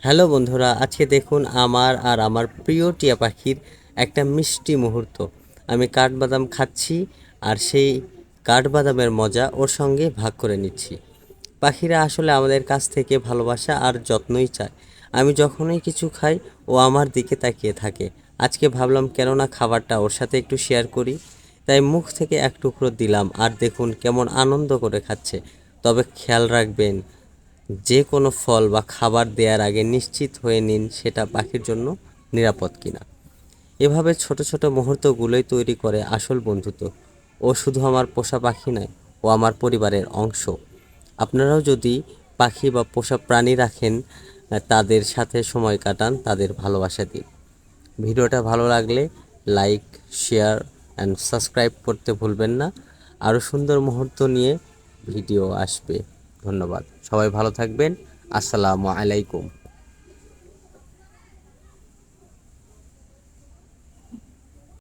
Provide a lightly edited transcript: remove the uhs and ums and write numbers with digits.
Hello বন্ধুরা, আজকে দেখুন আমার আর আমার প্রিয় টিয়া পাখির একটা মিষ্টি মুহূর্ত। আমি কাঠবাদাম খাচ্ছি আর সেই কাঠবাদামের মজা ওর সঙ্গে ভাগ করে নিচ্ছি। পাখিরা আসলে আমাদের কাছ থেকে ভালোবাসা আর যত্নই চায়। আমি যখনই কিছু খাই ও আমার দিকে তাকিয়ে থাকে। আজকে ভাবলাম কেন না খাবারটা ওর সাথে একটু শেয়ার করি, তাই মুখ থেকে এক টুকরো দিলাম আর দেখুন কেমন আনন্দ করে খাচ্ছে। তবে খেয়াল রাখবেন, যে কোনো ফল বা খাবার দেওয়ার আগে নিশ্চিত হয়ে নিন সেটা পাখির জন্য নিরাপদ কিনা। এভাবে ছোট ছোট মুহূর্তগুলোই তৈরি করে আসল বন্ধুত্ব। ও শুধু আমার পোষা পাখি নয়, ও আমার পরিবারের অংশ। আপনারাও যদি পাখি বা পোষা প্রাণী রাখেন, তাদের সাথে সময় কাটান, তাদের ভালোবাসা দিন। ভিডিওটা ভালো লাগলে লাইক, শেয়ার অ্যান্ড সাবস্ক্রাইব করতে ভুলবেন না। আরও সুন্দর মুহূর্ত নিয়ে ভিডিও আসবে। ধন্যবাদ। সবাই ভালো থাকবেন। আসসালামু আলাইকুম।